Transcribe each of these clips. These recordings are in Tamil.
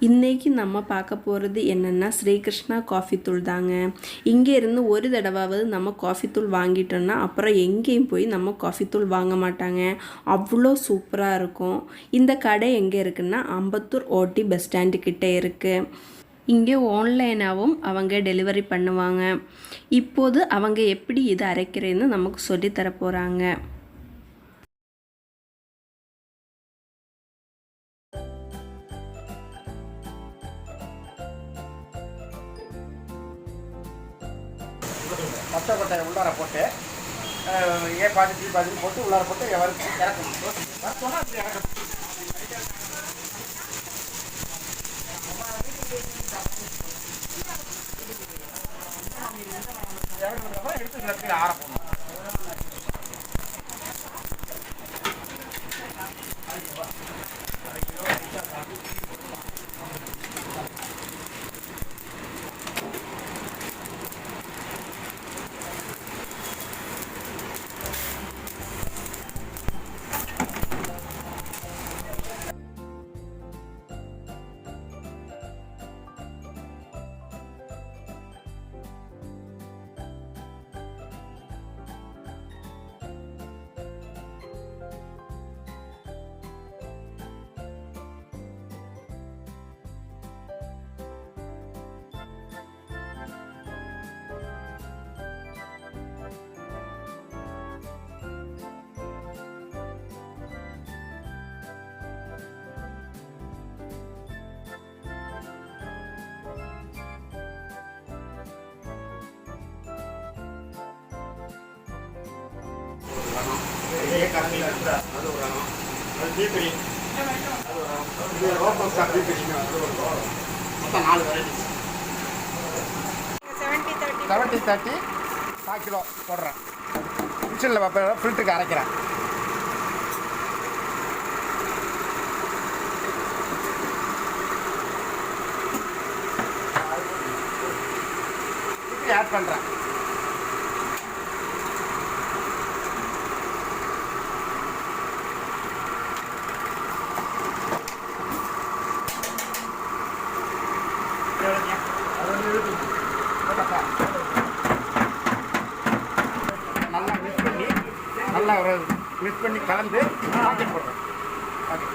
இன்றைக்கி நம்ம பார்க்க போகிறது என்னென்னா ஸ்ரீகிருஷ்ணா காஃபி தூள் தாங்க. இங்கே இருந்து ஒரு தடவாவது நம்ம காஃபி தூள் வாங்கிட்டோன்னா அப்புறம் எங்கேயும் போய் நம்ம காஃபி தூள் வாங்க மாட்டாங்க. அவ்வளோ சூப்பராக இருக்கும். இந்த கடை எங்கே இருக்குன்னா அம்பத்தூர் ஓடி பஸ் ஸ்டாண்டு கிட்டே இருக்குது. இங்கே ஆன்லைனாகவும் அவங்க டெலிவரி பண்ணுவாங்க. இப்போது அவங்க எப்படி இதை அரைக்கிறேன்னு நமக்கு சொல்லித்தர போகிறாங்க. பச்சை கொட்டையை உள்ளார போட்டு ஏ பாதி பி பாதி போட்டு உள்ளார போட்டு இறக்கணும். சொன்னால் அப்படி இறக்கணும். இறக்கணுக்கப்புறம் எடுத்து ஆற போடணும். கரண்டி அது ஒரு ரகம், அது பீப்பிடி அது ஒரு ரகம், இது ரோப்பன் ஸ்டார் பீப்பிடிங்க அது ஒரு ரகம். மொத்தம் 4 வெரைட்டிஸ். 70-30 கால் கிலோ போடுறேன். மிஷினில் ஃபில்டருக்கு அரைக்கிறேன். இப்படி ஆட் பண்ணுறேன். நல்லா மிக்ஸ் பண்ணி கலந்து பாக்கெட் போடுறேன். ஓகே.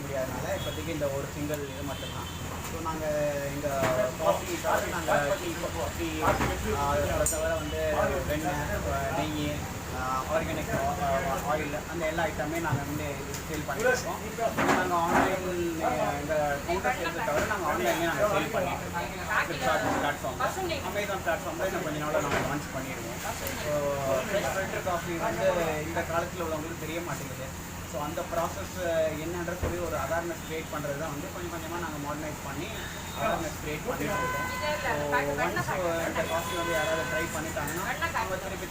முடியாதனால இப்போதைக்கு இந்த ஒரு சிங்கிள் இது மட்டும்தான். ஸோ நாங்கள் எங்கள் காஃபி தவிர நாங்கள் டீ அதை தவிர வந்து வெண்ணெய், நெய், ஆர்கானிக் ஆயில் அந்த எல்லா ஐட்டமே நாங்கள் வந்து சேல் பண்ணிட்டுருக்கோம். நாங்கள் ஆன்லைன் இந்த கவுண்டர் சேல்ஸை தவிர நாங்கள் ஆன்லைன்லேயே நாங்கள் சேல் பண்ணிட்டுருக்கோம். ஃப்ளிப்கார்ட் பிளாட்ஃபார்மில், அமேசான் பிளாட்ஃபார்மில் இன்னும் கொஞ்ச நாளில் நாங்கள் லான்ச் பண்ணிடுவோம். ஸோ ஃப்ரெஷ் ஃபில்டர் காஃபி வந்து இந்த காலத்தில் உள்ளவங்களுக்கு தெரிய மாட்டேங்குது. ஸோ அந்த ப்ராசஸ் என்னன்ற சொல்லி ஒரு அவேர்னஸ் க்ரியேட் பண்ணுறது தான் வந்து கொஞ்சம் கொஞ்சமாக நாங்கள் மாடர்னைஸ் பண்ணி அவேர்னஸ் க்ரியேட் பண்ணிட்டு இருக்கோம். ஸோ ஒன்ஸ் இந்த காஃபி வந்து யாராவது ட்ரை பண்ணிட்டாங்கன்னா அவங்க திருப்பி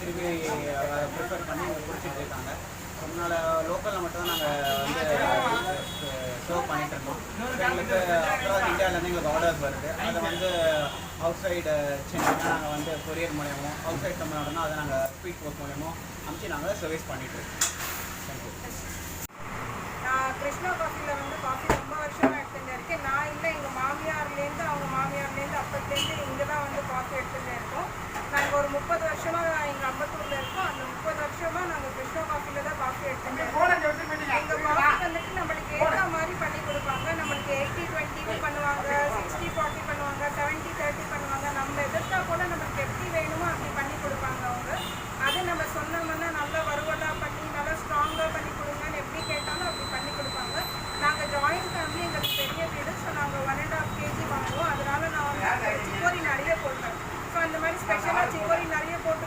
ப்ரிஃபர் பண்ணி குடிச்சிட்டு இருக்காங்க. ஸோ முன்னால் லோக்கலில் மட்டும் தான் நாங்கள் வந்து சர்வ் பண்ணிட்டு இருந்தோம். எங்களுக்கு அப்புறம் இந்தியாவிலேருந்து எங்களுக்கு ஆர்டர்ஸ் வருது. அதை வந்து அவுட் சைடு சென்னைனா நாங்கள் வந்து கொரியர் மூலியமோ, அவுட் சைட் தமிழ்நாடுனா அதை நாங்கள் ஸ்பீட் போஸ்ட் மூலியமோ அனுப்பிச்சு நாங்கள் சர்வீஸ் பண்ணிட்டு இருக்கோம். தேங்க்யூ. நான் கிருஷ்ணா காஃபியில் வந்து காஃபி ரொம்ப வருஷமாக எடுத்துகிட்டு இருக்கேன். நான் இல்லை, எங்கள் மாமியார்லேருந்து அப்பத்துலேருந்து இங்கே தான் வந்து காஃபி எடுத்துகிட்டு இருக்கோம். நாங்கள் ஒரு 30 வருஷமாக எங்கள் அம்பத்தூரில் இருக்கோம். அந்த 30 வருஷமாக நாங்கள் கிருஷ்ணா காஃபியில் தான் காஃபி எடுத்துகிட்டு இருக்கோம். எங்கள் காஃபி வந்துட்டு நம்மளுக்கு ஏற்ற மாதிரி பண்ணி கொடுப்பாங்க. நம்மளுக்கு 80-20 பண்ணுவாங்க, 60-40 பண்ணுவாங்க, 70-30 பண்ணுவாங்க. நம்ம எதிர்த்தா கூட நம்மளுக்கு எப்படி வேணுமோ அப்படி பண்ணி கொடுப்பாங்க அவங்க. அது நம்ம சொன்னோம்னா நல்லா வறுவலாக பண்ணி நல்லா ஸ்ட்ராங்காக பண்ணி கொடுங்கன்னு எப்படி கேட்டாலும் அப்படி பண்ணி கொடுப்பாங்க. நாங்கள் ஜாயின்ட் ஃபேமிலி, எங்களுக்கு பெரிய வீடு. ஸோ நாங்கள் 1.5 kg வாங்குவோம். அதனால நான் வந்து சிக்கோரி நிறைய போட்டேன். ஸோ அந்த மாதிரி ஸ்பெஷலாக சிக்கோரி நிறைய போட்டு